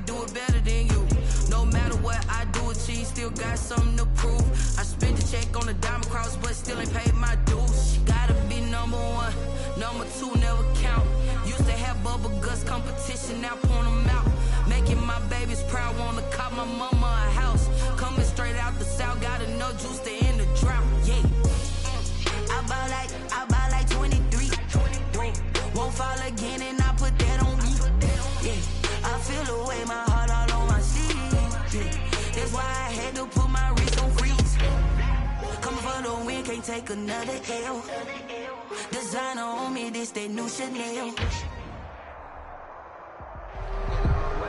do it better than you. No matter what I do, achieve, still got something to prove. I spent a check on the diamond cross, but still ain't paid my dues. Gotta be number one, number two never count. Used to have bubble guts competition, now point them out. Making my babies proud, wanna cop my mama a house. Coming straight out the south, got enough juice to end the drought. Yeah, I buy like 23. Won't fall again, and I put that on me. Yeah, I feel the way, my heart all on my sleeve. Yeah, that's why I had to put my wrist on freeze. Coming for the win, can't take another L. Designer on me, this that new Chanel.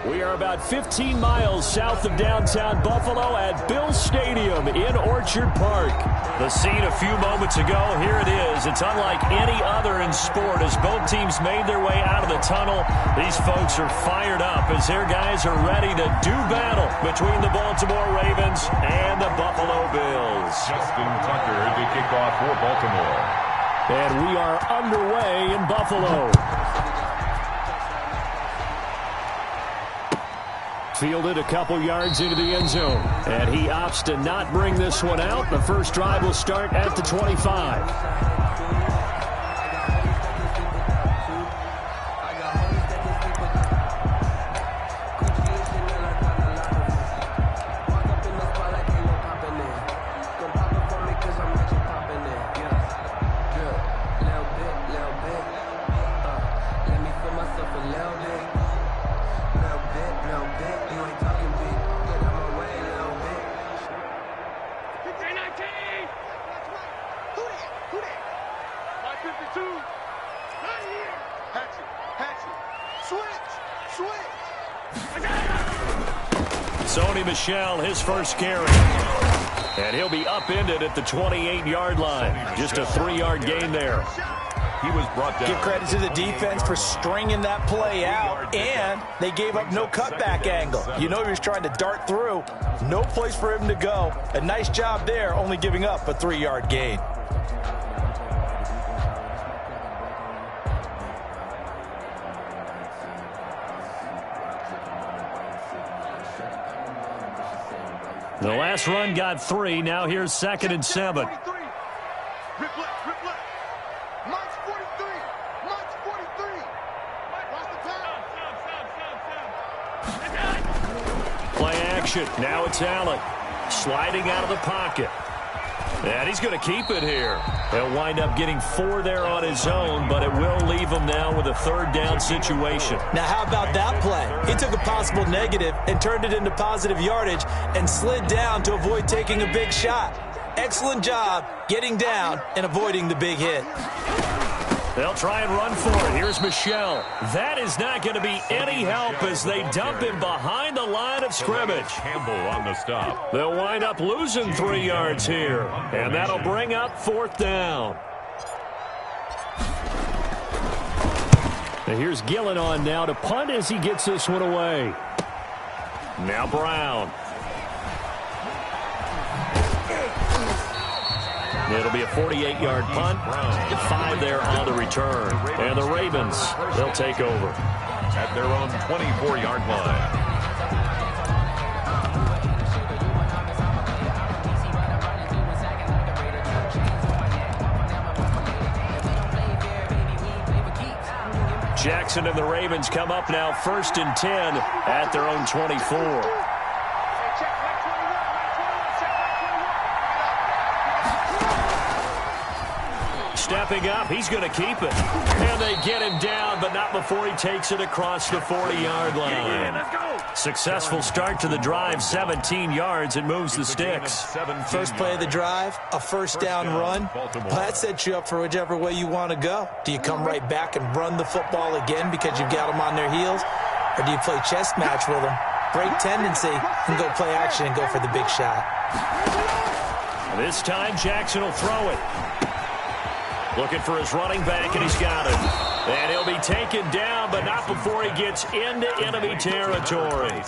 We are about 15 miles south of downtown Buffalo at Bills Stadium in Orchard Park. The scene a few moments ago, here it is. It's unlike any other in sport as both teams made their way out of the tunnel. These folks are fired up as their guys are ready to do battle between the Baltimore Ravens and the Buffalo Bills. Justin Tucker to kick off for Baltimore. And we are underway in Buffalo. Fielded a couple yards into the end zone. And he opts to not bring this one out. The first drive will start at the 25. His first carry. And he'll be upended at the 28-yard line. Just a 3-yard gain there. He was brought down. Give credit to the defense for stringing that play out, and they gave up no cutback angle. You know he was trying to dart through. No place for him to go. A nice job there, only giving up a 3-yard gain. The last run got 3. Now here's 2nd and 7. Play action. Now it's Allen. Sliding out of the pocket. And he's going to keep it here. He'll wind up getting 4 there on his own, but it will leave him now with a 3rd down situation. Now, how about that play? He took a possible negative and turned it into positive yardage and slid down to avoid taking a big shot. Excellent job getting down and avoiding the big hit. They'll try and run for it. Here's Michelle. That is not going to be any help as they dump him behind the line of scrimmage. Campbell on the stop. They'll wind up losing 3 yards here, and that'll bring up 4th down. And here's Gillen on now to punt as he gets this one away. Now Brown. It'll be a 48-yard punt. 5 there on the return. And the Ravens, they'll take over. At their own 24-yard line. Jackson and the Ravens come up now 1st and 10 at their own 24. Stepping up, he's going to keep it. And they get him down, but not before he takes it across the 40-yard line. Successful start to the drive, 17 yards, and moves the sticks. First play of the drive, a 1st down run. Well, that sets you up for whichever way you want to go. Do you come right back and run the football again because you've got them on their heels? Or do you play chess match with them, break tendency, and go play action and go for the big shot? This time, Jackson will throw it. Looking for his running back, and he's got it. And he'll be taken down, but not before he gets into enemy territory.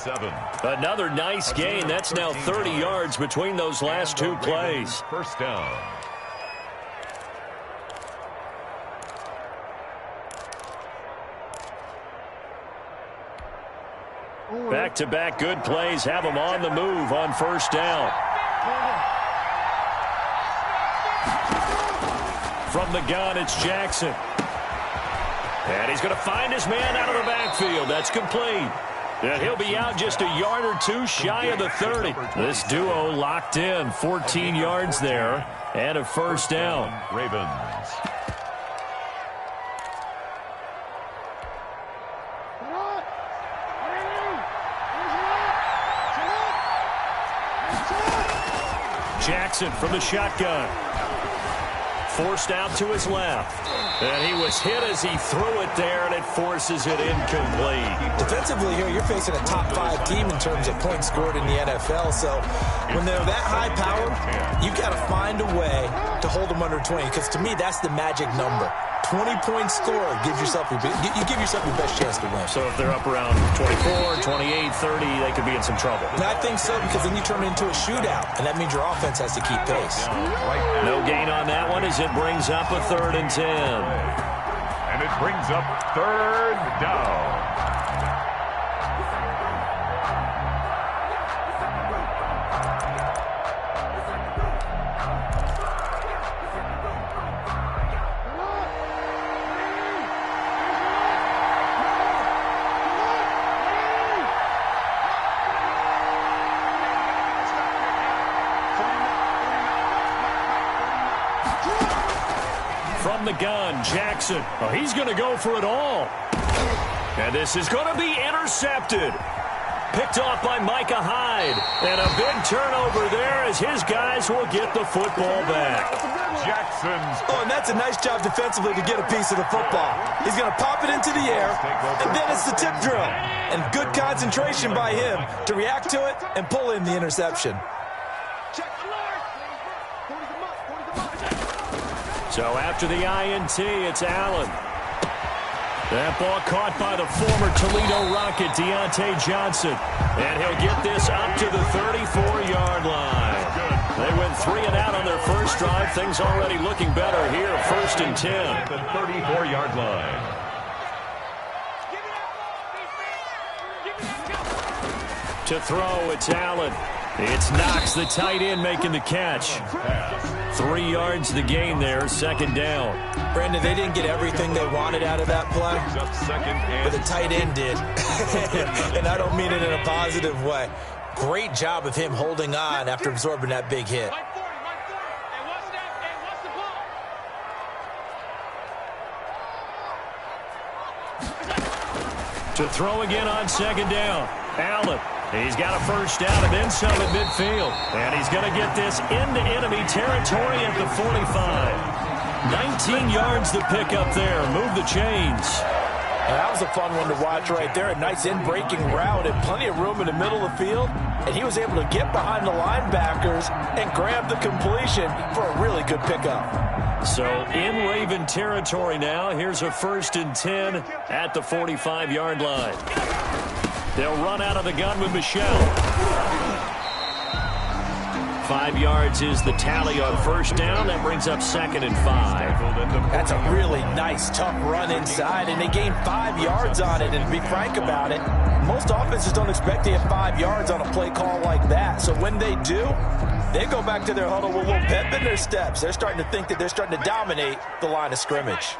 Another nice gain. That's now 30 yards between those last 2 plays. 1st down. Back Back-to-back good plays have him on the move on first down. From the gun, it's Jackson. And he's going to find his man out of the backfield. That's complete. And he'll be out just a yard or two shy of the 30. This duo locked in, 14 yards there, and a first down. Ravens. Jackson from the shotgun. Forced out to his left. And he was hit as he threw it there, and it forces it incomplete. Defensively here, you're facing a top-5 team in terms of points scored in the NFL. So when they're that high-powered, you've got to find a way to hold them under 20. Because to me, that's the magic number. 20 points scored gives yourself you give yourself your best chance to win. So if they're up around 24, 28, 30, they could be in some trouble. And I think so, because then you turn it into a shootout, and that means your offense has to keep pace. No gain on that one as it brings up a 3rd and 10. And it brings up 3rd down. From the gun, Jackson. Oh, he's going to go for it all. And this is going to be intercepted. Picked off by Micah Hyde. And a big turnover there as his guys will get the football back. Jackson's. Oh, and that's a nice job defensively to get a piece of the football. He's going to pop it into the air, and then it's the tip drill. And good concentration by him to react to it and pull in the interception. So after the INT, it's Allen. That ball caught by the former Toledo Rocket, Deontay Johnson. And he'll get this up to the 34-yard line. They went 3 and out on their first drive. Things already looking better here. 1st and 10. At the 34-yard line. To throw, it's Allen. It's Knox, the tight end, making the catch. 3 yards the gain there, 2nd down. Brandon, they didn't get everything they wanted out of that play, but the tight end did. And I don't mean it in a positive way. Great job of him holding on after absorbing that big hit. To throw again on 2nd down. Allen. He's got a first down and then some at midfield. And he's going to get this into enemy territory at the 45. 19 yards to pick up there. Move the chains. And that was a fun one to watch right there. A nice in-breaking route and plenty of room in the middle of the field. And he was able to get behind the linebackers and grab the completion for a really good pickup. So in Raven territory now. Here's a 1st and 10 at the 45-yard line. They'll run out of the gun with Michelle. 5 yards is the tally on first down. That brings up 2nd and 5. That's a really nice, tough run inside, and they gained 5 yards on it. And to be frank about it, most offenses don't expect to get 5 yards on a play call like that. So when they do, they go back to their huddle with a little pep in their steps. They're starting to think that they're starting to dominate the line of scrimmage.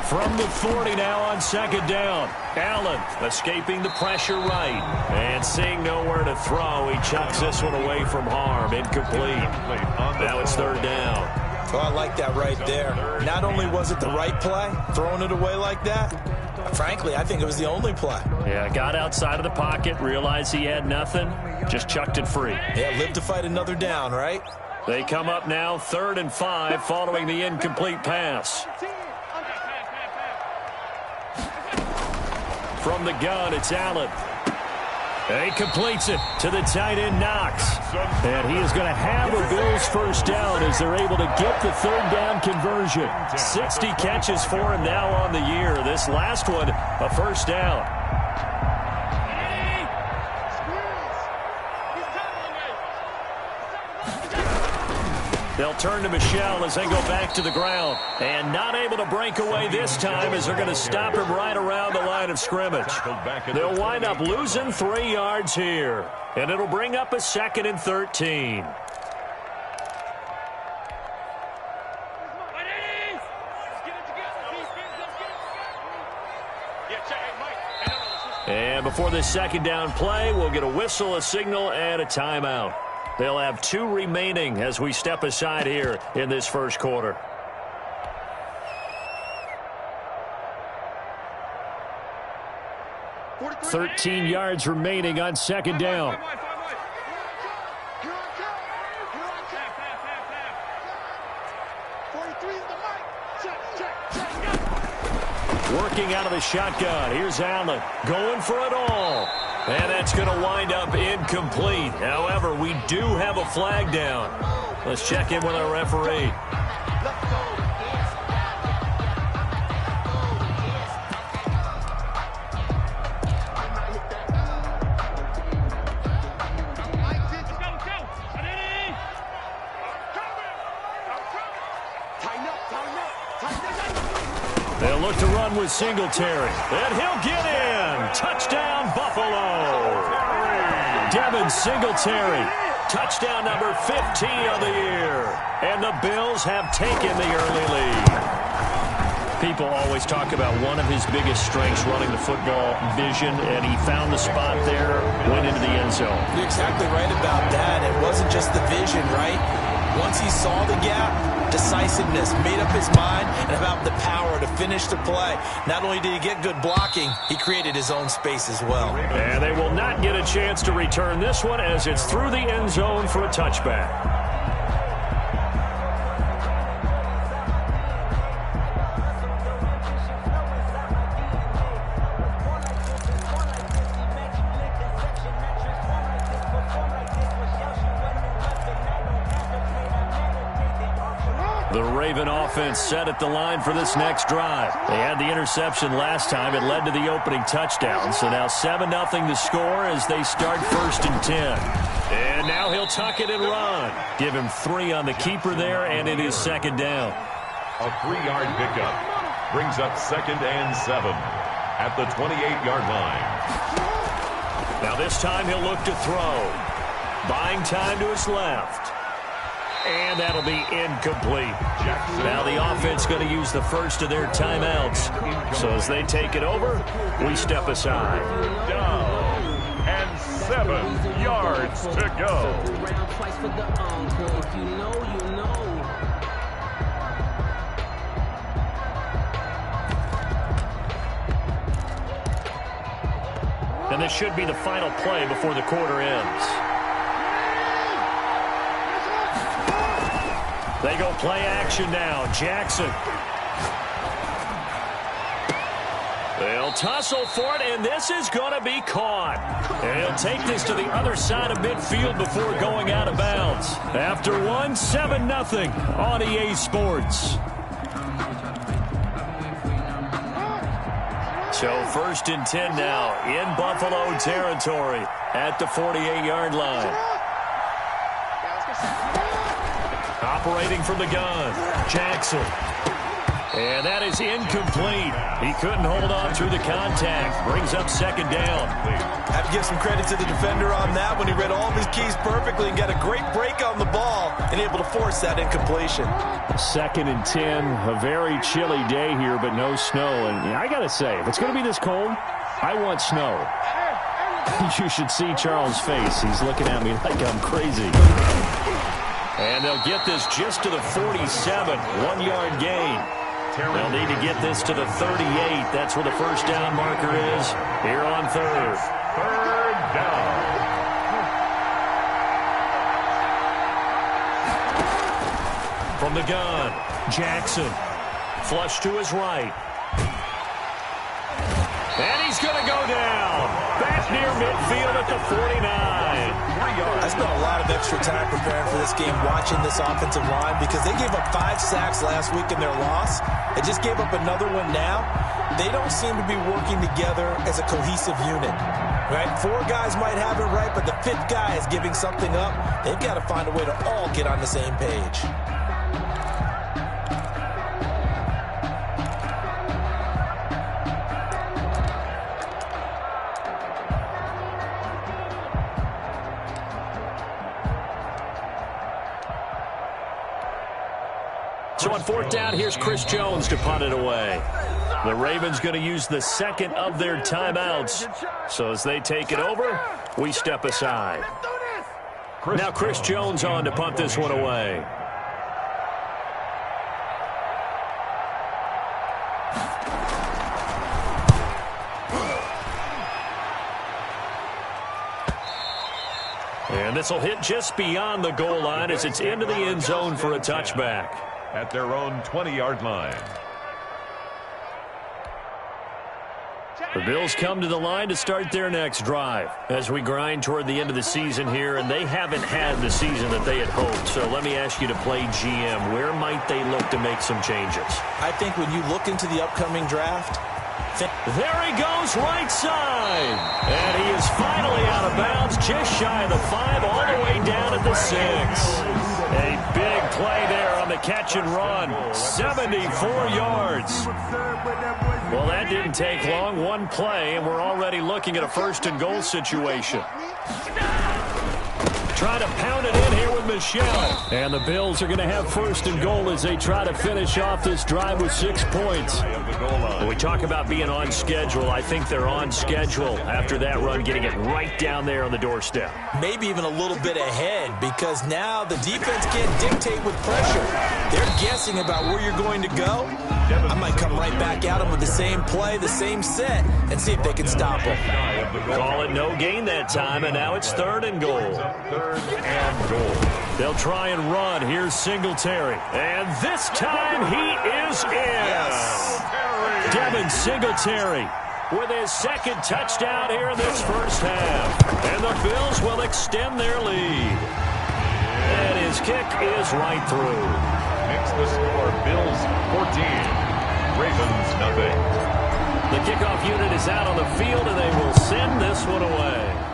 From the 40 now on 2nd down. Allen escaping the pressure right. And seeing nowhere to throw, he chucks this one away from harm. Incomplete. Now it's 3rd down. Oh, I like that right there. Not only was it the right play, throwing it away like that, frankly, I think it was the only play. Yeah, got outside of the pocket, realized he had nothing, just chucked it free. Yeah, live to fight another down, right? They come up now 3rd and 5 following the incomplete pass. From the gun, it's Allen. And he completes it to the tight end, Knox. And he is going to have a Bills first down as they're able to get the 3rd down conversion. 60 catches for him now on the year. This last one, a first down. They'll turn to Michel as they go back to the ground. And not able to break away this time as they're going to stop him right around the line of scrimmage. They'll wind up losing 3 yards here. And it'll bring up a 2nd and 13. And before this 2nd down play, we'll get a whistle, a signal, and a timeout. They'll have 2 remaining as we step aside here in this first quarter. "13 yards remaining on 2nd down. Working out of the shotgun. Here's Allen going for it all. And that's going to wind up incomplete. However, we do have a flag down. Let's check in with our referee. They'll look to run with Singletary. And he'll get in. Touchdown, Buffalo. Devin Singletary. Touchdown number 15 of the year. And the Bills have taken the early lead. People always talk about one of his biggest strengths running the football, vision, and he found the spot there, went into the end zone. You're exactly right about that. It wasn't just the vision, right? Once he saw the gap, decisiveness, made up his mind, and about the power to finish the play. Not only did he get good blocking, he created his own space as well. And they will not get a chance to return this one as it's through the end zone for a touchback. The Raven offense set at the line for this next drive. They had the interception last time. It led to the opening touchdown. So now 7-0 to score as they start 1st and 10. And now he'll tuck it and run. Give him 3 on the keeper there, and it is 2nd down. A 3-yard pickup brings up 2nd and 7 at the 28-yard line. Now this time he'll look to throw. Buying time to his left. And that'll be incomplete. Now the offense going to use the first of their timeouts. So as they take it over, we step aside. Down and 7 yards to go. And this should be the final play before the quarter ends. They go play action now. Jackson. They'll tussle for it, and this is going to be caught. And he'll take this to the other side of midfield before going out of bounds. After 7-0 on EA Sports. So 1st and 10 now in Buffalo territory at the 48-yard line. Operating from the gun, Jackson. And that is incomplete. He couldn't hold on through the contact. Brings up 2nd down. I have to give some credit to the defender on that when he read all of his keys perfectly and got a great break on the ball and able to force that incompletion. 2nd and 10, a very chilly day here, but no snow. And I got to say, if it's going to be this cold, I want snow. You should see Charles' face. He's looking at me like I'm crazy. And they'll get this just to the 47, 1-yard gain. They'll need to get this to the 38. That's where the 1st down marker is here on 3rd. 3rd down. From the gun, Jackson. Flush to his right. And he's going to go down. Back near midfield at the 49. I spent a lot of extra time preparing for this game watching this offensive line because they gave up 5 sacks last week in their loss. They just gave up another one now. They don't seem to be working together as a cohesive unit. Right? 4 guys might have it right, but the 5th guy is giving something up. They've got to find a way to all get on the same page. So on 4th down, here's Chris Jones to punt it away. The Ravens going to use the second of their timeouts. So as they take it over, we step aside. Now Chris Jones on to punt this one away. And this will hit just beyond the goal line as it's into the end zone for a touchback. At their own 20-yard line. The Bills come to the line to start their next drive as we grind toward the end of the season here, and they haven't had the season that they had hoped. So let me ask you to play GM. Where might they look to make some changes? I think when you look into the upcoming draft, there he goes, right side. And he is finally out of bounds, just shy of the 5, all the way down at the 6. A big play there on the catch and run. 74 yards. Well, that didn't take long. One play, and we're already looking at a 1st and goal situation. Trying to pound it in here with Michelle. And the Bills are going to have 1st and goal as they try to finish off this drive with 6 points. When we talk about being on schedule, I think they're on schedule after that run, getting it right down there on the doorstep. Maybe even a little bit ahead, because now the defense can't dictate with pressure. They're guessing about where you're going to go. I might come right back at them with the same play, the same set, and see if they can stop them. Call it no gain that time, and now it's 3rd and goal. 3rd and goal. They'll try and run. Here's Singletary. And this time he is in. Yes. Devin Singletary with his 2nd touchdown here in this 1st half. And the Bills will extend their lead. And his kick is right through. Makes the score Bills 14, Ravens nothing. The kickoff unit is out on the field, and they will send this one away.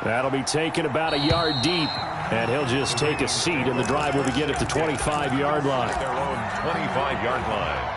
That'll be taken about a yard deep, and he'll just take a seat, and the drive will begin at the 25-yard line. Their own 25-yard line.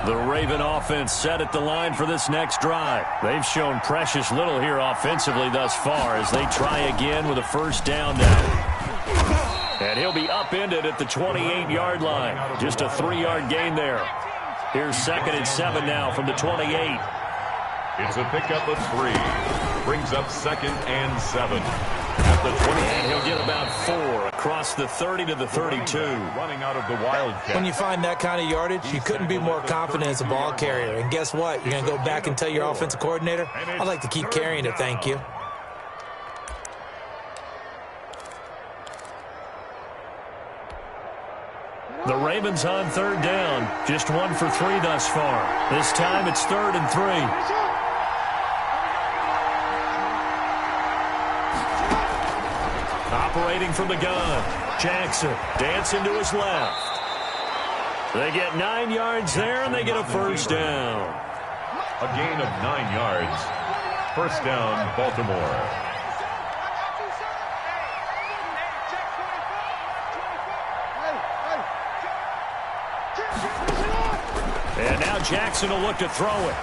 The Raven offense set at the line for this next drive. They've shown precious little here offensively thus far as they try again with a 1st down now. And he'll be upended at the 28-yard line. Just a 3-yard gain there. Here's 2nd and 7 now from the 28. It's a pickup of 3. Brings up 2nd and 7. At the 20, and he'll get about 4 across the 30 to the 32. Running out of the Wildcat. When you find that kind of yardage, you couldn't be more confident as a ball carrier. And guess what? You're going to go back and tell your offensive coordinator, I'd like to keep carrying it, thank you. The Ravens on 3rd down. Just 1 for 3 thus far. This time it's 3rd and 3. Operating from the gun, Jackson dancing to his left. They get 9 yards there, and they get a 1st down. A gain of 9 yards. 1st down, Baltimore. And now Jackson will look to throw it.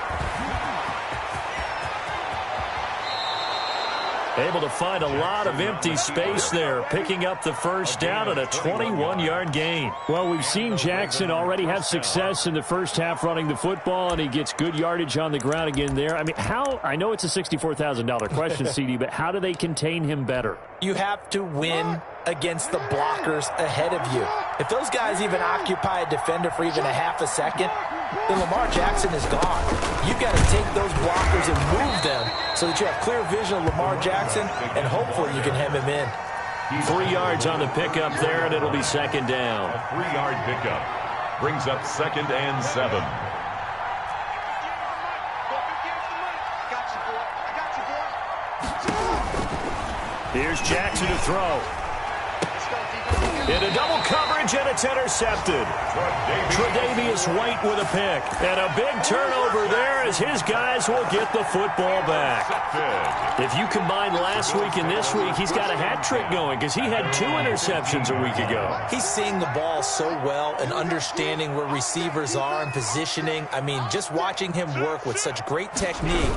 Able to find a lot of empty space there, picking up the 1st down and a 21-yard gain. Well, we've seen Jackson already have success in the 1st half running the football, and he gets good yardage on the ground again there. I mean, I know it's a $64,000 question, CD, but how do they contain him better? You have to win against the blockers ahead of you. If those guys even occupy a defender for even a half a second, then Lamar Jackson is gone. You've got to take those blockers and move them so that you have clear vision of Lamar Jackson, and hopefully you can hem him in. 3 yards on the pickup there, and it'll be second down. A 3-yard pickup brings up second and 7. Here's Jackson to throw. Into double coverage, and it's intercepted. Tre'Davious White with a pick. And a big turnover there as his guys will get the football back. If you combine last week and this week, he's got a hat trick going because he had 2 interceptions a week ago. He's seeing the ball so well and understanding where receivers are and positioning. I mean, just watching him work with such great technique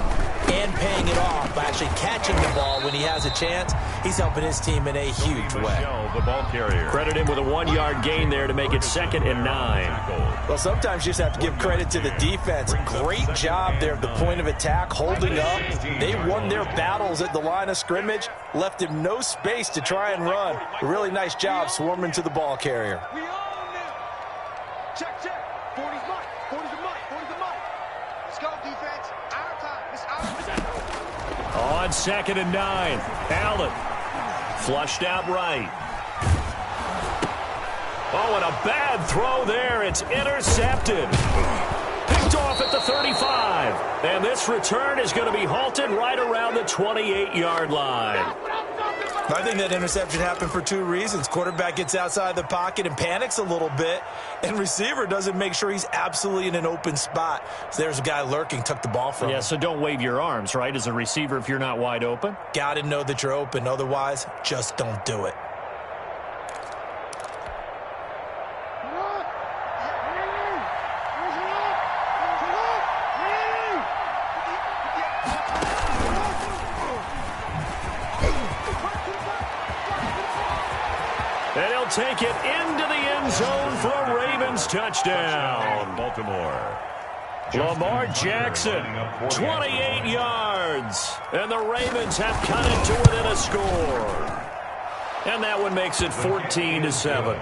and paying it off by actually catching the ball when he has a chance, he's helping his team in a huge way. The ball carrier. Credit him with a 1-yard gain there to make it 2nd and 9. Well, sometimes you just have to give credit to the defense. Great job there at the point of attack, holding up. They won their battles at the line of scrimmage, left him no space to try and run. A really nice job swarming to the ball carrier. We own them. Check. 40's mine. 40's the mic. 40's the mic. Let's go, defense. Our time. It's our time. On 2nd and 9. Allen flushed out right. Oh, and a bad throw there. It's intercepted. Picked off at the 35. And this return is going to be halted right around the 28-yard line. I think that interception happened for 2 reasons. Quarterback gets outside the pocket and panics a little bit, and receiver doesn't make sure he's absolutely in an open spot. So there's a guy lurking, took the ball from him. Yeah, so don't wave your arms, right, as a receiver if you're not wide open. Got to know that you're open. Otherwise, just don't do it. And he'll take it into the end zone for a Ravens touchdown. Baltimore. Lamar Jackson, 28 yards. And the Ravens have cut it to within a score. And that one makes it 14-7.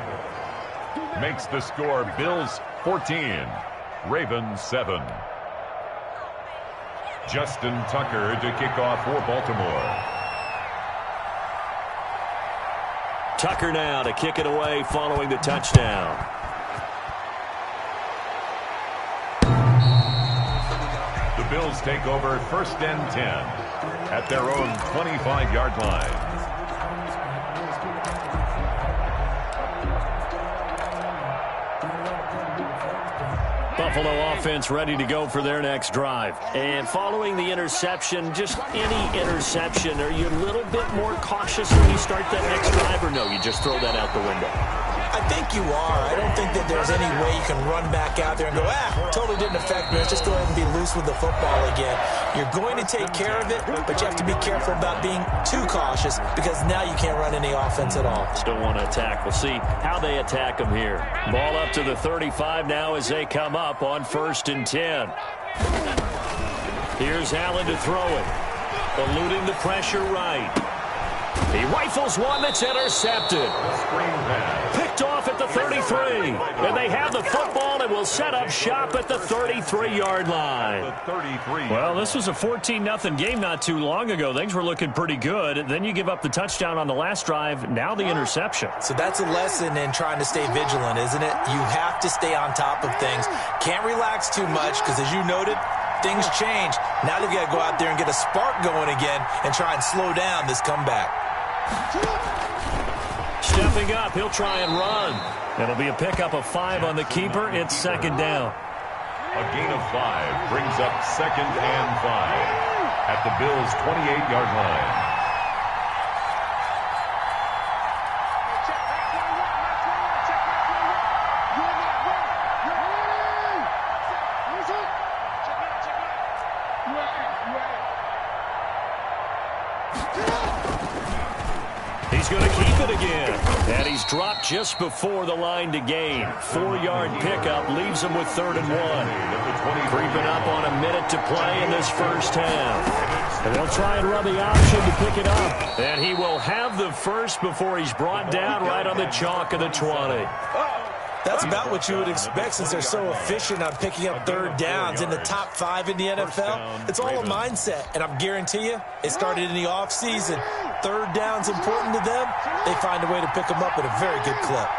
Makes the score Bills 14, Ravens 7. Justin Tucker to kick off for Baltimore. Tucker now to kick it away following the touchdown. The Bills take over 1st and 10 at their own 25-yard line. Buffalo offense ready to go for their next drive. And following the interception, just any interception, are you a little bit more cautious when you start that next drive, or no, you just throw that out the window? I think you are. I don't think that there's any way you can run back out there and go, totally didn't affect me. Let's just go ahead and be loose with the football again. You're going to take care of it, but you have to be careful about being too cautious because now you can't run any offense at all. Still want to attack. We'll see how they attack them here. Ball up to the 35 now as they come up on 1st and 10. Here's Allen to throw it. Eluding the pressure right. He rifles one that's intercepted. Picked off at the 33. And they have the football and will set up shop at the 33-yard line. Well, this was a 14-0 game not too long ago. Things were looking pretty good. Then you give up the touchdown on the last drive. Now the interception. So that's a lesson in trying to stay vigilant, isn't it? You have to stay on top of things. Can't relax too much because, as you noted, things change. Now they've got to go out there and get a spark going again and try and slow down this comeback. Stepping up, he'll try and run. It'll be a pickup of 5 on the keeper. It's 2nd down. A gain of 5 brings up 2nd and 5 at the Bills' 28-yard line. He's going to keep it again. And he's dropped just before the line to gain. 4-yard pickup leaves him with 3rd and 1. Creeping up on a minute to play in this first half. And they'll try and run the option to pick it up. And he will have the first before he's brought down right on the chalk of the 20. That's about what you would expect since they're so efficient on picking up third downs. In the top 5 in the NFL, it's all a mindset. And I'm guarantee you, it started in the offseason. Third down's important to them. They find a way to pick them up at a very good clip.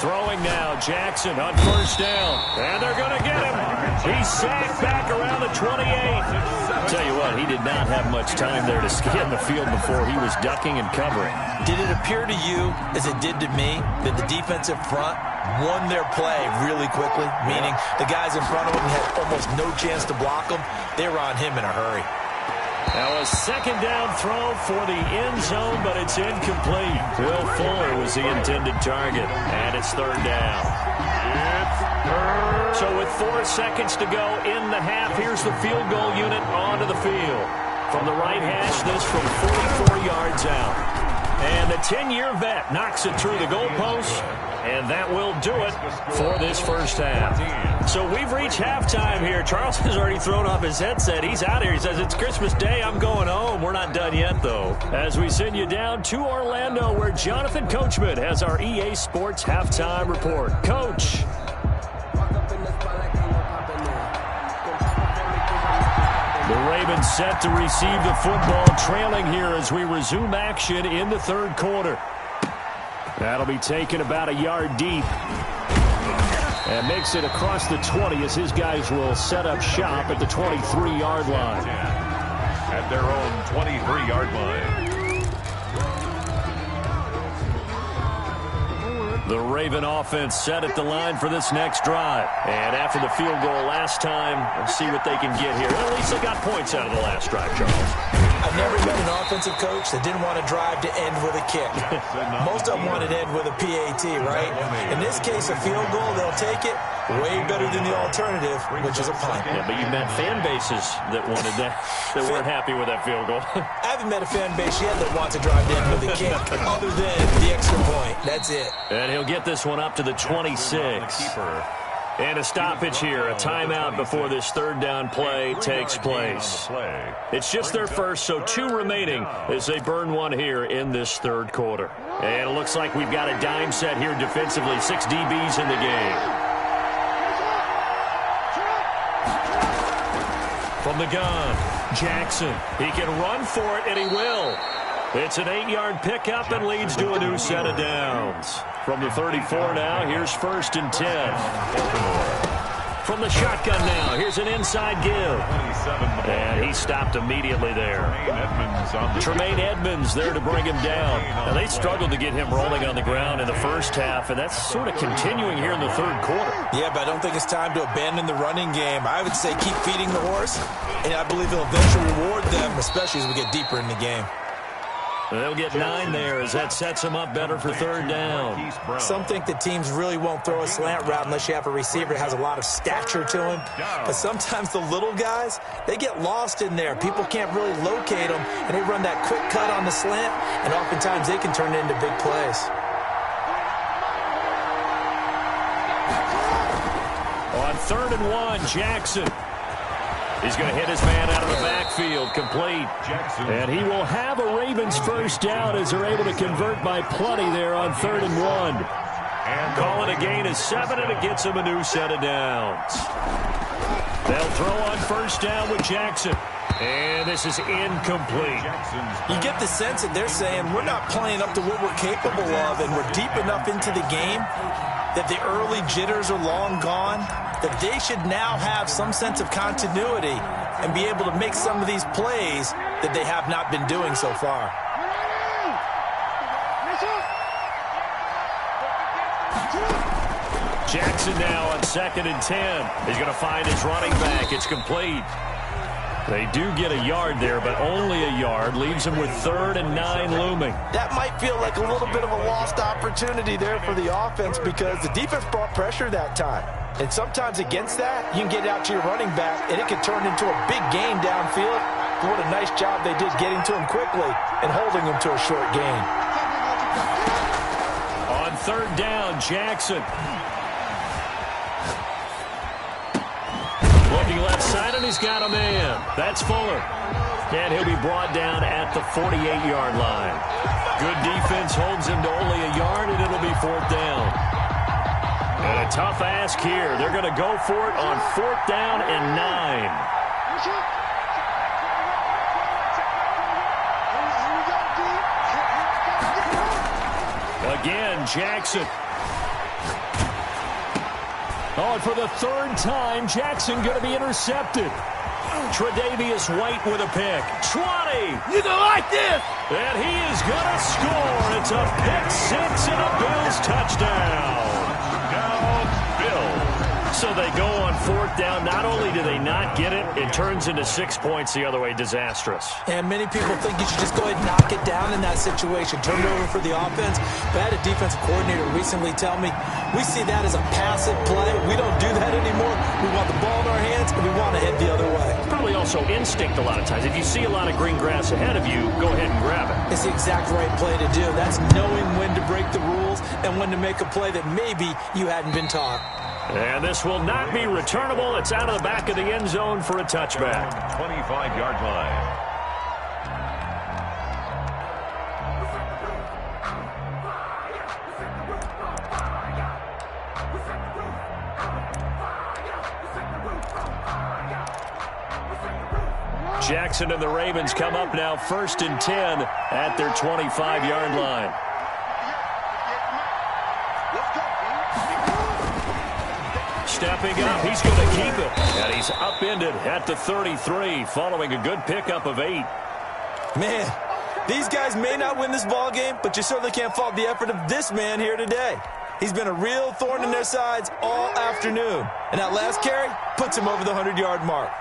Throwing now, Jackson on first down. And they're going to get him. He's sacked back around the 28. I'll tell you what, he did not have much time there to scan the field before he was ducking and covering. Did it appear to you, as it did to me, that the defensive front won their play really quickly? Meaning the guys in front of him had almost no chance to block him. They were on him in a hurry. Now a second down throw for the end zone, but it's incomplete. Will Fuller was the intended target, and it's third down. So with 4 seconds to go in the half, here's the field goal unit onto the field. From the right hash, this from 44 yards out. And the 10-year vet knocks it through the goalpost, and that will do it for this first half. So we've reached halftime here. Charles has already thrown off his headset. He's out here. He says, it's Christmas Day. I'm going home. We're not done yet, though. As we send you down to Orlando, where Jonathan Coachman has our EA Sports halftime report. Coach. The Ravens set to receive the football, trailing here as we resume action in the third quarter. That'll be taken about a yard deep. And makes it across the 20 as his guys will set up shop at the 23-yard line. At their own 23-yard line. The Raven offense set at the line for this next drive. And after the field goal last time, we'll see what they can get here. Well, at least they got points out of the last drive, Charles. I've never met an offensive coach that didn't want to drive to end with a kick. Most of them wanted to end with a PAT, right? In this case, a field goal, they'll take it. Way better than the alternative, which is a punt. Yeah, but you met fan bases that wanted that, that weren't happy with that field goal. I haven't met a fan base yet that wants to drive to end with a kick, other than the extra point. That's it. And he'll get this one up to the 26. And a stoppage here, a timeout before this third down play takes place. It's just their first, so 2 remaining as they burn one here in this third quarter. And it looks like we've got a dime set here defensively, 6 DBs in the game. From the gun, Jackson. He can run for it, and he will. It's an 8-yard pickup and leads to a new set of downs. From the 34 now, here's 1st and 10. From the shotgun now, here's an inside give. And he stopped immediately there. Tremaine Edmonds there to bring him down. Now, they struggled to get him rolling on the ground in the first half, and that's sort of continuing here in the third quarter. Yeah, but I don't think it's time to abandon the running game. I would say keep feeding the horse, and I believe he'll eventually reward them, especially as we get deeper in the game. They'll get 9 there as that sets them up better for third down. Some think that teams really won't throw a slant route unless you have a receiver that has a lot of stature to him. But sometimes the little guys, they get lost in there. People can't really locate them, and they run that quick cut on the slant, and oftentimes they can turn it into big plays. On 3rd and 1, Jackson. He's going to hit his man out of the backfield, complete. And he will have a Ravens first down as they're able to convert by plenty there on 3rd and 1. And call it a gain of 7, and it gets him a new set of downs. They'll throw on first down with Jackson. And this is incomplete. You get the sense that they're saying we're not playing up to what we're capable of, and we're deep enough into the game that the early jitters are long gone, that they should now have some sense of continuity and be able to make some of these plays that they have not been doing so far. Jackson now on 2nd and 10. He's going to find his running back. It's complete. They do get a yard there, but only a yard. Leaves them with 3rd and 9 looming. That might feel like a little bit of a lost opportunity there for the offense because the defense brought pressure that time. And sometimes against that, you can get out to your running back, and it can turn into a big gain downfield. But what a nice job they did getting to him quickly and holding him to a short gain. On 3rd down, Jackson. Looking left side, and he's got a man. That's Fuller. And he'll be brought down at the 48-yard line. Good defense holds him to only a yard, and it'll be 4th down. And a tough ask here. They're going to go for it on 4th down and 9. Again, Jackson. Oh, and for the 3rd time, Jackson going to be intercepted. Tre'Davious White with a pick. 20. You gonna like this? And he is going to score. It's a pick 6 and a Bills touchdown. Touchdown, Bills. So they go on 4th down. Not only do they not get it, it turns into 6 points the other way. Disastrous. And many people think you should just go ahead and knock it down in that situation. Turn it over for the offense. But I had a defensive coordinator recently tell me, we see that as a passive play. We don't do that anymore. We want the ball in our hands, and we want to head the other way. Probably also instinct a lot of times. If you see a lot of green grass ahead of you, go ahead and grab it. It's the exact right play to do. That's knowing when to break the rules and when to make a play that maybe you hadn't been taught. And this will not be returnable. It's out of the back of the end zone for a touchback. 25-yard line. Jackson and the Ravens come up now 1st and 10 at their 25-yard line. Stepping up, he's going to keep it. And he's upended at the 33 following a good pickup of 8. Man, these guys may not win this ball game, but you certainly can't fault the effort of this man here today. He's been a real thorn in their sides all afternoon. And that last carry puts him over the 100-yard mark.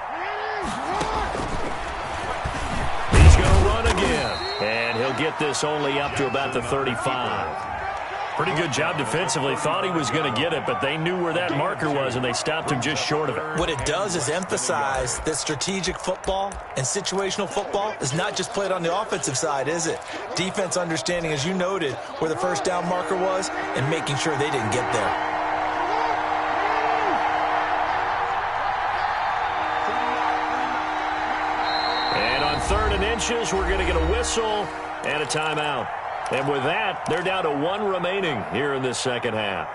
He's going to run again. And he'll get this only up to about the 35. Pretty good job defensively. Thought he was going to get it, but they knew where that marker was, and they stopped him just short of it. What it does is emphasize that strategic football and situational football is not just played on the offensive side, is it? Defense understanding, as you noted, where the 1st down marker was and making sure they didn't get there. And on 3rd and inches, we're going to get a whistle and a timeout. And with that, they're down to 1 remaining here in this second half.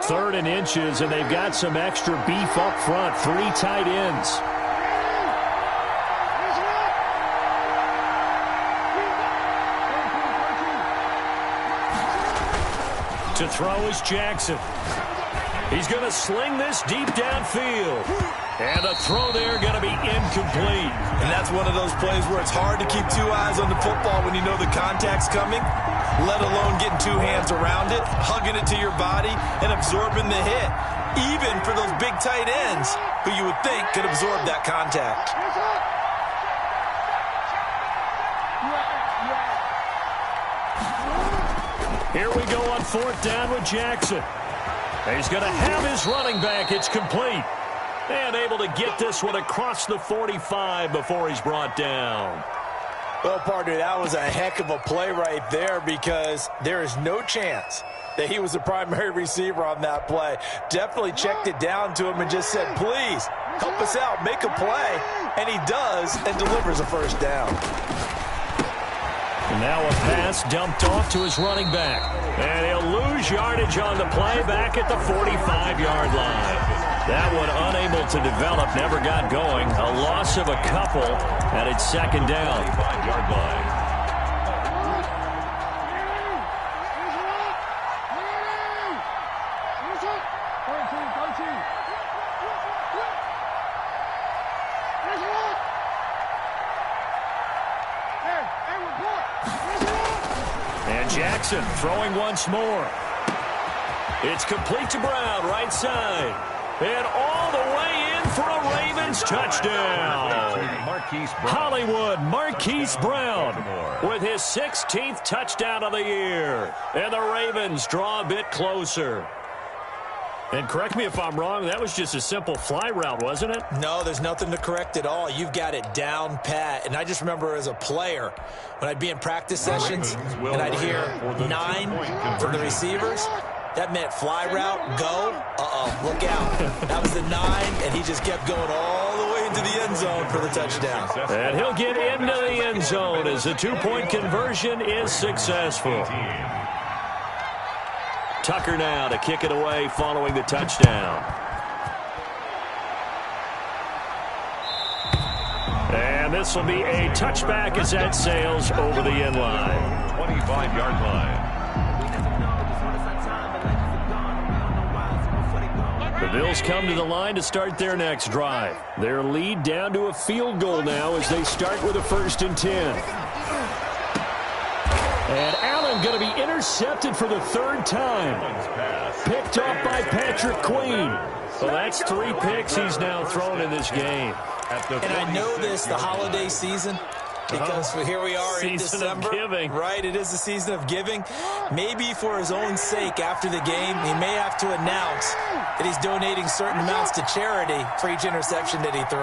Third and inches, and they've got some extra beef up front. 3 tight ends. To throw is Jackson. He's going to sling this deep downfield. And a throw there going to be incomplete. And that's one of those plays where it's hard to keep 2 eyes on the football when you know the contact's coming, let alone getting 2 hands around it, hugging it to your body, and absorbing the hit. Even for those big tight ends who you would think could absorb that contact. Here we go on 4th down with Jackson. He's going to have his running back. It's complete. And able to get this one across the 45 before he's brought down. Well, partner, that was a heck of a play right there because there is no chance that he was the primary receiver on that play. Definitely checked it down to him and just said, please, help us out, make a play. And he does and delivers a 1st down. And now a pass dumped off to his running back. And he'll lose yardage on the play back at the 45-yard line. That one unable to develop, never got going. A loss of a couple, and it's 2nd down. 5-yard line. And Jackson throwing once more. It's complete to Brown, right side. And all the way in for a Ravens touchdown. Hollywood Marquise Brown with his 16th touchdown of the year. And the Ravens draw a bit closer. And correct me if I'm wrong, that was just a simple fly route, wasn't it? No, there's nothing to correct at all. You've got it down pat. And I just remember as a player, when I'd be in practice sessions and I'd hear 9 from the receivers, That meant fly route, go. Look out. That was the 9, and he just kept going all the way into the end zone for the touchdown. And he'll get into the end zone as the 2-point conversion is successful. Tucker now to kick it away following the touchdown. And this will be a touchback as that sails over the end line. 25-yard line. The Bills come to the line to start their next drive. Their lead down to a field goal now as they start with a 1st and 10. And Allen going to be intercepted for the 3rd time. Picked off by Patrick Queen. So that's 3 picks he's now thrown in this game. And I know this, the holiday season, because here we are in December. Right, it is the season of giving. Maybe for his own sake after the game, he may have to announce that he's donating certain amounts to charity for each interception that he threw.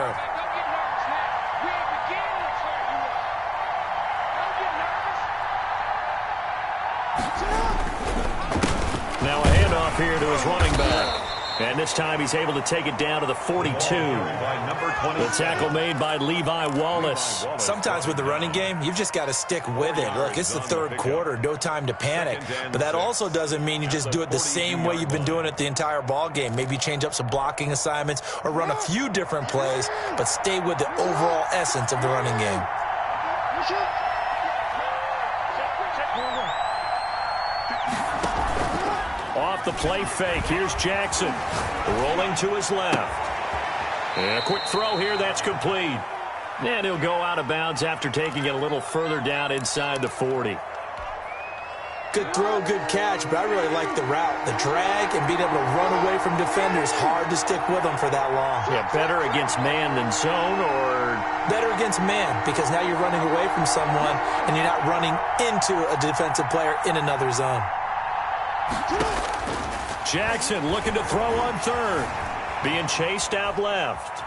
Now a handoff here to his running back. And this time he's able to take it down to the 42. The tackle made by Levi Wallace. Sometimes with the running game, you've just got to stick with it. Look, it's the 3rd quarter, no time to panic. But that also doesn't mean you just do it the same way you've been doing it the entire ball game. Maybe change up some blocking assignments or run a few different plays, but stay with the overall essence of the running game. Off the play fake, here's Jackson. Rolling to his left. And a quick throw here, that's complete. And he'll go out of bounds after taking it a little further down inside the 40. Good throw, good catch, but I really like the route. The drag and being able to run away from defenders, hard to stick with them for that long. Yeah, better against man than zone, or? Better against man, because now you're running away from someone and you're not running into a defensive player in another zone. Jackson looking to throw on 3rd. Being chased out left.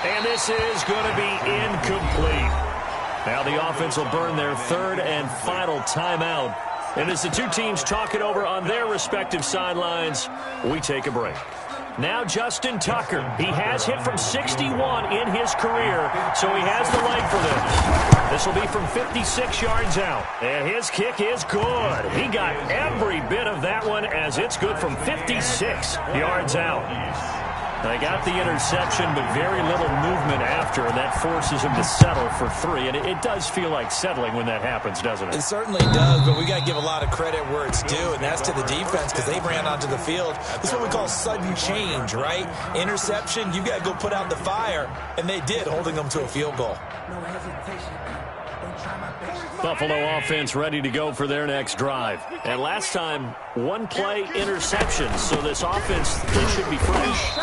And this is going to be incomplete. Now the offense will burn their 3rd and final timeout. And as the two teams talk it over on their respective sidelines, we take a break. Now Justin Tucker. He has hit from 61 in his career, so he has the leg for this. This will be from 56 yards out. And his kick is good. He got every bit of that one as it's good from 56 yards out. They got the interception, but very little movement after, and that forces him to settle for 3. And it does feel like settling when that happens, doesn't it? It certainly does, but we got to give a lot of credit where it's due, and that's to the defense because they ran onto the field. This is what we call sudden change, right? Interception, you got to go put out the fire, and they did, holding them to a field goal. No hesitation. Buffalo offense ready to go for their next drive. And last time, 1 play interception, so this offense, they should be fresh.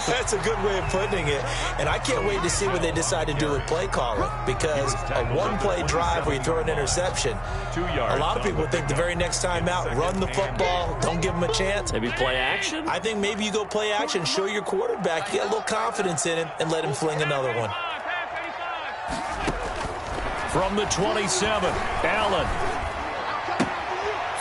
That's a good way of putting it. And I can't wait to see what they decide to do with play calling, because a 1-play drive where you throw an interception, a lot of people think the very next time out, run the football, don't give them a chance. Maybe play action? I think maybe you go play action, show your quarterback, you get a little confidence in him, and let him fling another one. From the 27, Allen.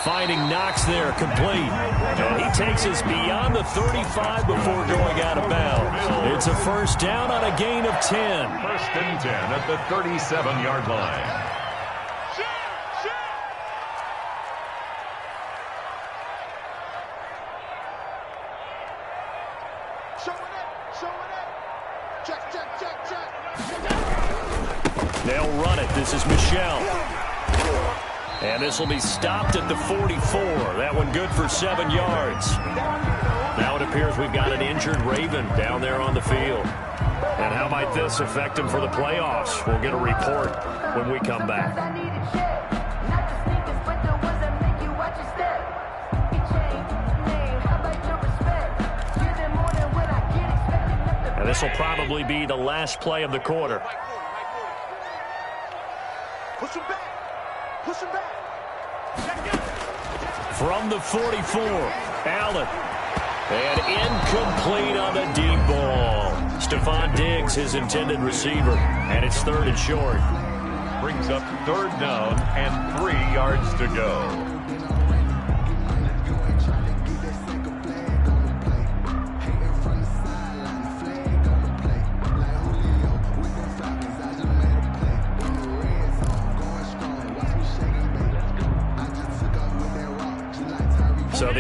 Finding Knox there, complete. And he takes us beyond the 35 before going out of bounds. It's a 1st down on a gain of 10. 1st and 10 at the 37-yard line. They'll run it. This is Michelle. And this will be stopped at the 44. That one good for 7 yards. Now it appears we've got an injured Raven down there on the field. And how might this affect him for the playoffs? We'll get a report when we come back. And this will probably be the last play of the quarter. Push him back. Push him back. From the 44, Allen. And incomplete on the deep ball. Stephon Diggs, his intended receiver. And it's 3rd and short. Brings up 3rd down and 3 yards to go.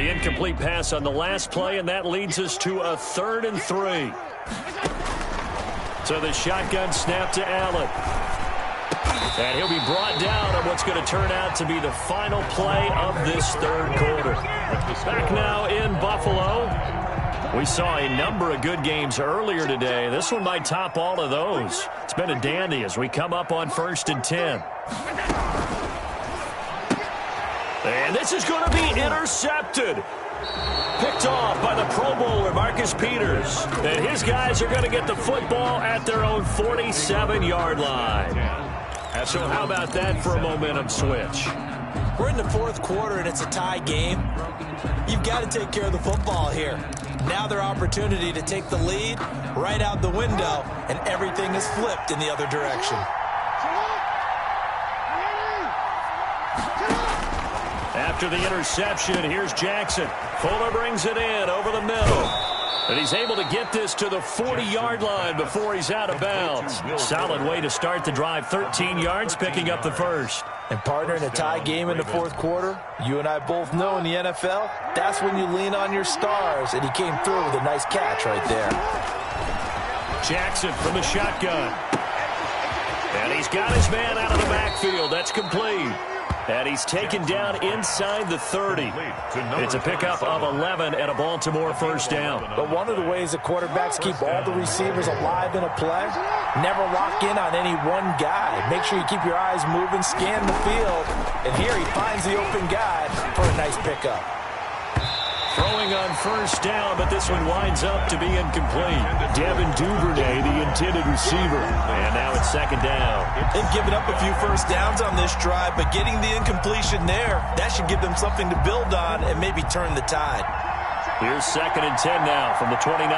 The incomplete pass on the last play, and that leads us to a 3rd and 3. So the shotgun snap to Allen. And he'll be brought down on what's going to turn out to be the final play of this 3rd quarter. Back now in Buffalo. We saw a number of good games earlier today. This one might top all of those. It's been a dandy as we come up on 1st and 10. And this is going to be intercepted. Picked off by the Pro Bowler, Marcus Peters. And his guys are going to get the football at their own 47-yard line. So how about that for a momentum switch? We're in the 4th quarter, and it's a tie game. You've got to take care of the football here. Now their opportunity to take the lead right out the window, and everything is flipped in the other direction. After the interception, here's Jackson. Fuller brings it in over the middle. And he's able to get this to the 40-yard line before he's out of bounds. Solid way to start the drive. 13 yards, picking up the first. And partner, in a tie game in the 4th quarter, you and I both know in the NFL, that's when you lean on your stars. And he came through with a nice catch right there. Jackson from the shotgun. And he's got his man out of the backfield. That's complete. And he's taken down inside the 30. It's a pickup of 11 and a Baltimore first down. But one of the ways that quarterbacks keep all the receivers alive in a play, never lock in on any one guy. Make sure you keep your eyes moving, scan the field. And here he finds the open guy for a nice pickup. Throwing on first down, but this one winds up to be incomplete. Devin Duvernay, the intended receiver. And now it's 2nd down. They've given up a few first downs on this drive, but getting the incompletion there, that should give them something to build on and maybe turn the tide. Here's 2nd and 10 now from the 29.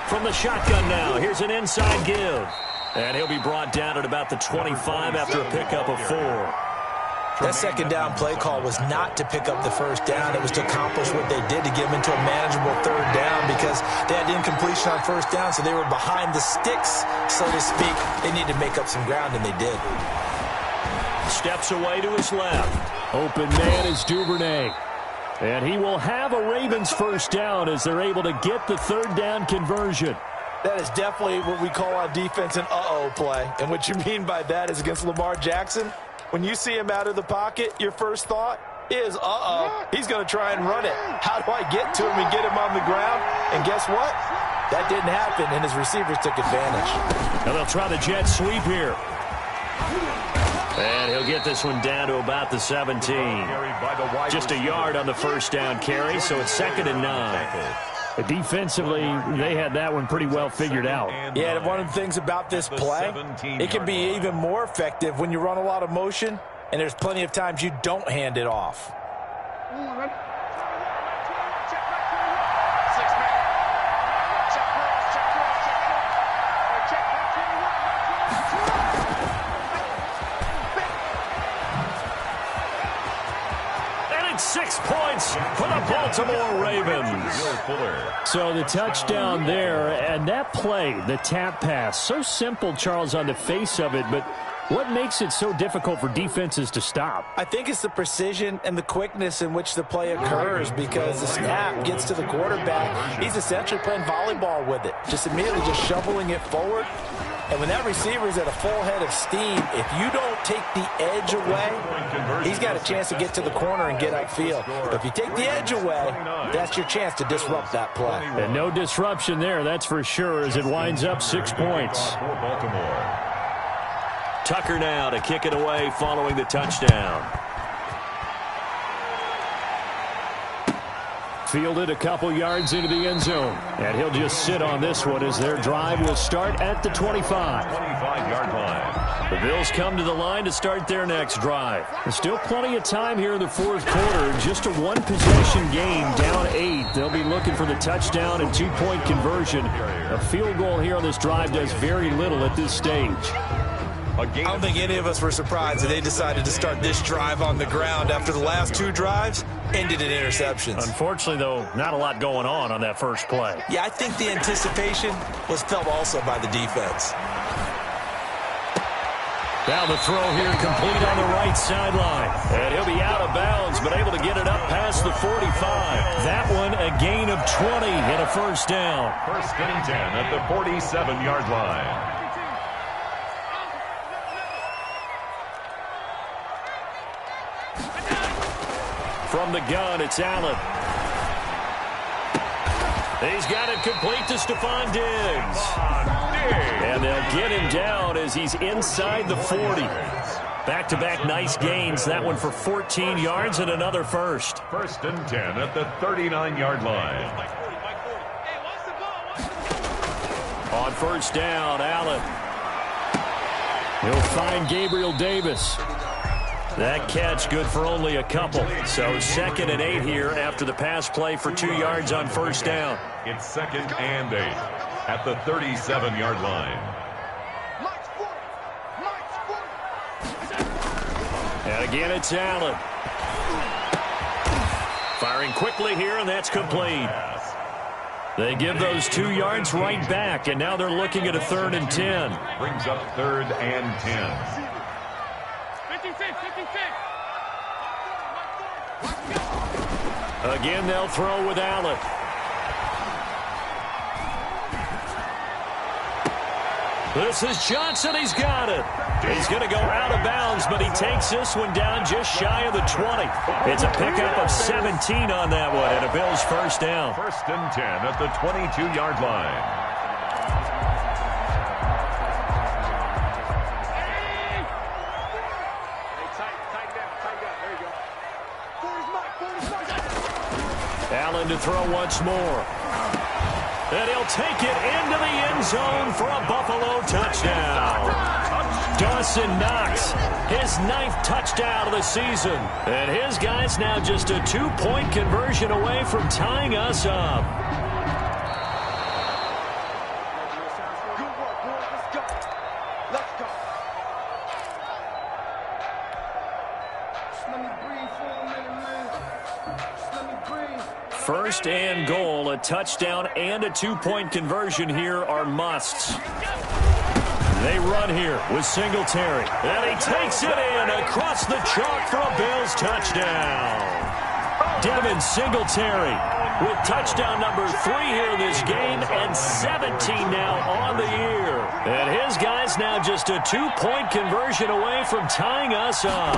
From the shotgun now, here's an inside give. And he'll be brought down at about the 25 after a pickup of 4. That 2nd down play call was not to pick up the first down. It was to accomplish what they did to get them into a manageable 3rd down because they had incompletion on first down, so they were behind the sticks, so to speak. They needed to make up some ground, and they did. Steps away to his left. Open man is Duvernay. And he will have a Ravens first down as they're able to get the 3rd down conversion. That is definitely what we call on defense an uh-oh play. And what you mean by that is against Lamar Jackson, when you see him out of the pocket, your first thought is, uh-oh, he's going to try and run it. How do I get to him and get him on the ground? And guess what? That didn't happen, and his receivers took advantage. Now they'll try the jet sweep here. And he'll get this one down to about the 17. Just a yard on the first down carry, so it's 2nd and 9. But defensively, they had that one pretty well figured out. Yeah, and one of the things about this play, it can be even more effective when you run a lot of motion, and there's plenty of times you don't hand it off. And it's 6 points for the Baltimore Ravens. So the touchdown there, and that play, the tap pass, so simple, Charles, on the face of it, but what makes it so difficult for defenses to stop? I think it's the precision and the quickness in which the play occurs because the snap gets to the quarterback. He's essentially playing volleyball with it, just immediately just shoveling it forward. And when that receiver's at a full head of steam, if you don't take the edge away, he's got a chance to get to the corner and get upfield. But if you take the edge away, that's your chance to disrupt that play. And no disruption there, that's for sure, as it winds up 6 points. Tucker now to kick it away following the touchdown. Fielded a couple yards into the end zone. And he'll just sit on this one as their drive will start at the 25. 25-yard line. The Bills come to the line to start their next drive. There's still plenty of time here in the 4th quarter. Just a one-possession game, down 8. They'll be looking for the touchdown and 2-point conversion. A field goal here on this drive does very little at this stage. I don't think any of us were surprised that they decided to start this drive on the ground after the last 2 drives ended in interceptions. Unfortunately, though, not a lot going on that first play. Yeah, I think the anticipation was felt also by the defense. Now the throw here complete on the right sideline. And he'll be out of bounds, but able to get it up past the 45. That one a gain of 20 and a first down. First and 10 at the 47-yard line. From the gun, it's Allen. He's got it complete to Stephon Diggs. And they'll get him down as he's inside the 40. Back-to-back nice gains. That one for 14 yards and another first. First and 10 at the 39-yard line. On first down, Allen. He'll find Gabriel Davis. That catch good for only a couple. So 2nd and 8 here after the pass play for 2 yards on first down. It's 2nd and 8 at the 37-yard line. And again, it's Allen. Firing quickly here, and that's complete. They give those 2 yards right back, and now they're looking at a 3rd and 10. Brings up 3rd and 10. Again, they'll throw with Allen. This is Johnson. He's got it. He's going to go out of bounds, but he takes this one down just shy of the 20. It's a pickup of 17 on that one, and a Bills first down. First and 10 at the 22-yard line. Allen to throw once more. And he'll take it into the end zone for a Buffalo touchdown. Dawson Knox, his 9th touchdown of the season. And his guy's now just a 2-point conversion away from tying us up. Good work, boys. Let's go. Let's go. Just let me breathe for a minute, man. Just let me breathe. First and goal, a touchdown and a 2-point conversion here are musts. They run here with Singletary. And he takes it in across the chalk for a Bills touchdown. Devin Singletary with touchdown number 3 here in this game and 17 now on the year. And his guy's now just a 2-point conversion away from tying us up.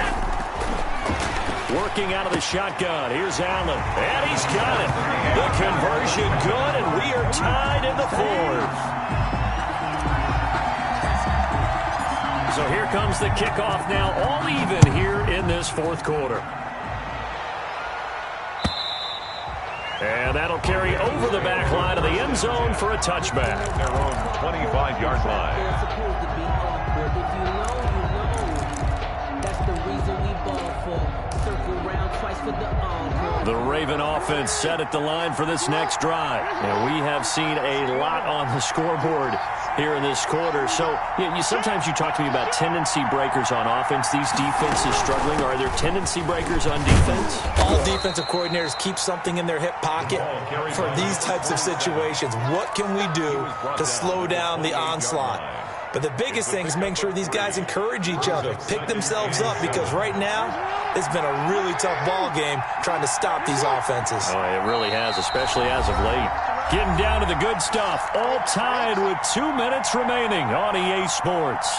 Working out of the shotgun. Here's Allen. And he's got it. The conversion good, and we are tied in the 4th. So here comes the kickoff now, all even here in this 4th quarter. And that'll carry over the back line of the end zone for a touchback. Their own 25-yard line. They're supposed to be awkward. If you know, you know. That's the reason we ball for. Circle round twice for the encore. The Raven offense set at the line for this next drive. And we have seen a lot on the scoreboard here in this quarter. So sometimes you talk to me about tendency breakers on offense. These defenses struggling. Are there tendency breakers on defense? All defensive coordinators keep something in their hip pocket for these types of situations. What can we do to slow down the onslaught? But the biggest thing is make sure these guys encourage each other, pick themselves up, because right now it's been a really tough ball game trying to stop these offenses. Oh, it really has, especially as of late. Getting down to the good stuff, all tied with 2 minutes remaining on EA Sports.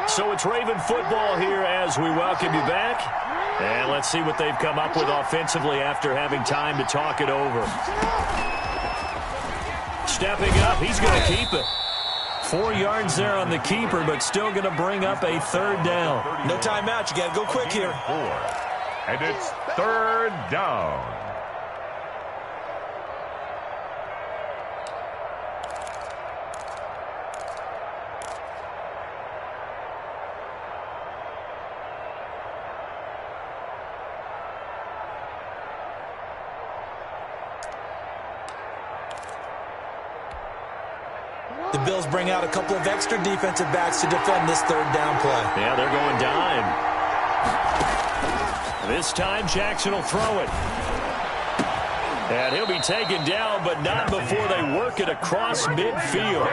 So it's Raven football here as we welcome you back. And let's see what they've come up with offensively after having time to talk it over. Stepping up, he's going to keep it. 4 yards there on the keeper, but still going to bring up a 3rd down. No timeout. You got to go quick here. 4. And it's 3rd down. The Bills bring out a couple of extra defensive backs to defend this 3rd down play. Yeah, they're going dime. This time, Jackson will throw it. And he'll be taken down, but not before they work it across midfield.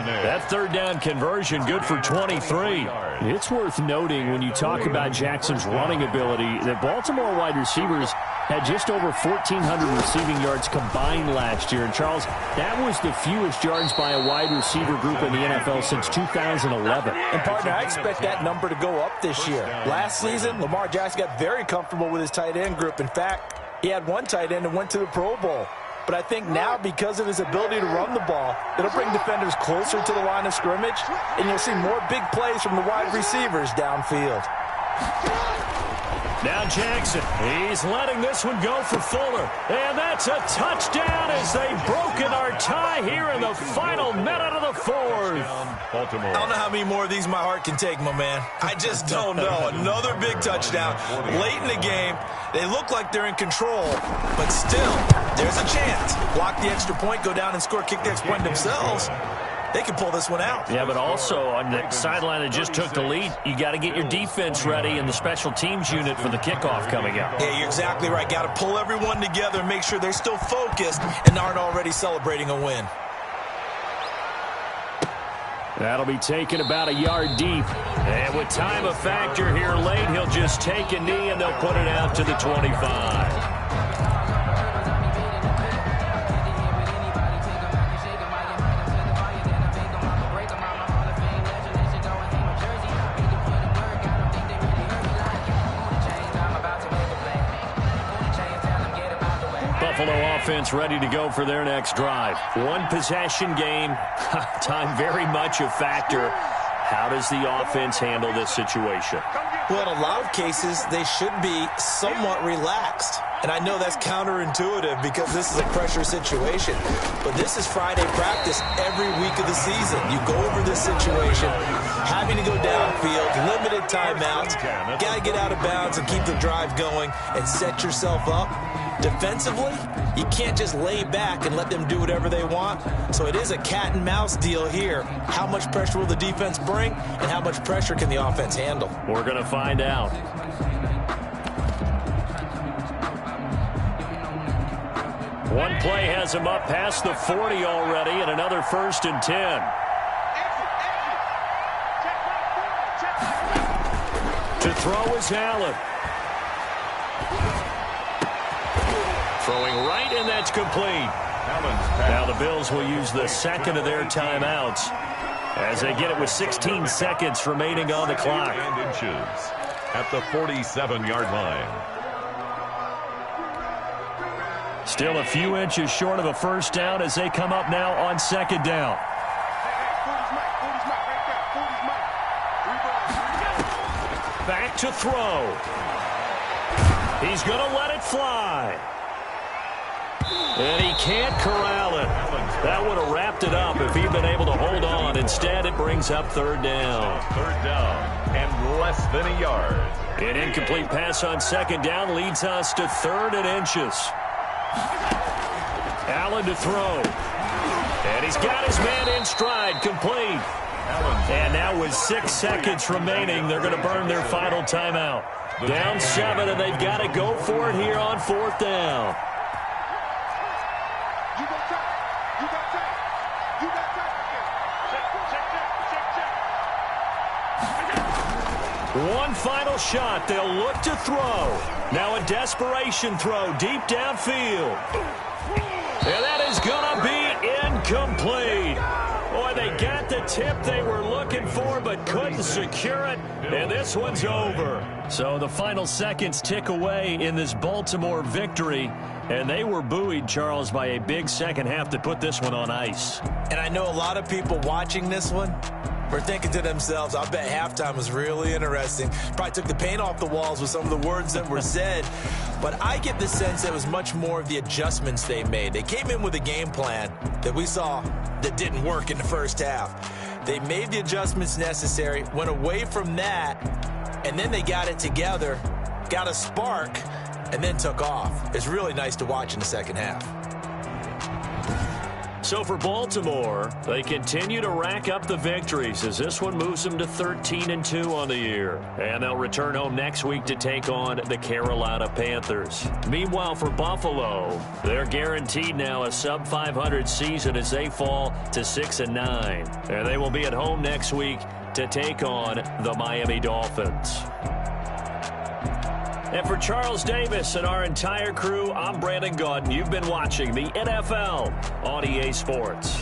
That third down conversion good for 23. It's worth noting when you talk about Jackson's running ability that Baltimore wide receivers had just over 1,400 receiving yards combined last year. And, Charles, that was the fewest yards by a wide receiver group in the NFL since 2011. And, partner, I expect that number to go up this year. Last season, Lamar Jackson got very comfortable with his tight end group. In fact, he had one tight end and went to the Pro Bowl. But I think now, because of his ability to run the ball, it'll bring defenders closer to the line of scrimmage, and you'll see more big plays from the wide receivers downfield. Now Jackson, he's letting this one go for Fuller. And that's a touchdown as they've broken our tie here in the final minute of the fourth. I don't know how many more of these my heart can take, my man. I just don't know. Another big touchdown late in the game. They look like they're in control, but still, there's a chance. Block the extra point, go down and score, kick the extra point themselves. They can pull this one out. Yeah, but also on the sideline that just took the lead, you got to get your defense ready and the special teams unit for the kickoff coming out. Yeah, you're exactly right. Got to pull everyone together and make sure they're still focused and aren't already celebrating a win. That'll be taken about a yard deep. And with time a factor here late, he'll just take a knee and they'll put it out to the 25. Buffalo offense ready to go for their next drive. One possession game. Time very much a factor. How does the offense handle this situation? Well, in a lot of cases, they should be somewhat relaxed. And I know that's counterintuitive because this is a pressure situation. But this is Friday practice every week of the season. You go over this situation, having to go downfield, limited timeouts, got to get out of bounds and keep the drive going and set yourself up. Defensively, you can't just lay back and let them do whatever they want. So it is a cat and mouse deal here. How much pressure will the defense bring and how much pressure can the offense handle? We're going to find out. One play has him up past the 40 already and another 1st and 10. To throw is Allen. Throwing right, and that's complete. Now the Bills will use the second of their timeouts as they get it with 16 seconds remaining on the clock. Inches at the 47-yard line. Still a few inches short of a first down as they come up now on second down. Back to throw. He's going to let it fly. And he can't corral it. That would have wrapped it up if he'd been able to hold on. Instead, it brings up third down. Third down and less than a yard. An incomplete pass on second down leads us to 3rd and inches. Allen to throw. And he's got his man in stride, complete. And now with 6 seconds remaining, they're going to burn their final timeout. Down 7, and they've got to go for it here on 4th down. One final shot. They'll look to throw. Now a desperation throw deep downfield. And that is going to be incomplete. Boy, they got the tip they were looking for but couldn't secure it. And this one's over. So the final seconds tick away in this Baltimore victory. And they were buoyed, Charles, by a big second half to put this one on ice. And I know a lot of people watching this one were thinking to themselves, I bet halftime was really interesting. Probably took the paint off the walls with some of the words that were said. But I get the sense that it was much more of the adjustments they made. They came in with a game plan that we saw that didn't work in the first half. They made the adjustments necessary, went away from that, and then they got it together, got a spark, and then took off. It's really nice to watch in the second half. So for Baltimore, they continue to rack up the victories as this one moves them to 13-2 on the year. And they'll return home next week to take on the Carolina Panthers. Meanwhile, for Buffalo, they're guaranteed now a sub-500 season as they fall to 6-9. And they will be at home next week to take on the Miami Dolphins. And for Charles Davis and our entire crew, I'm Brandon Gaudin. You've been watching the NFL on EA Sports.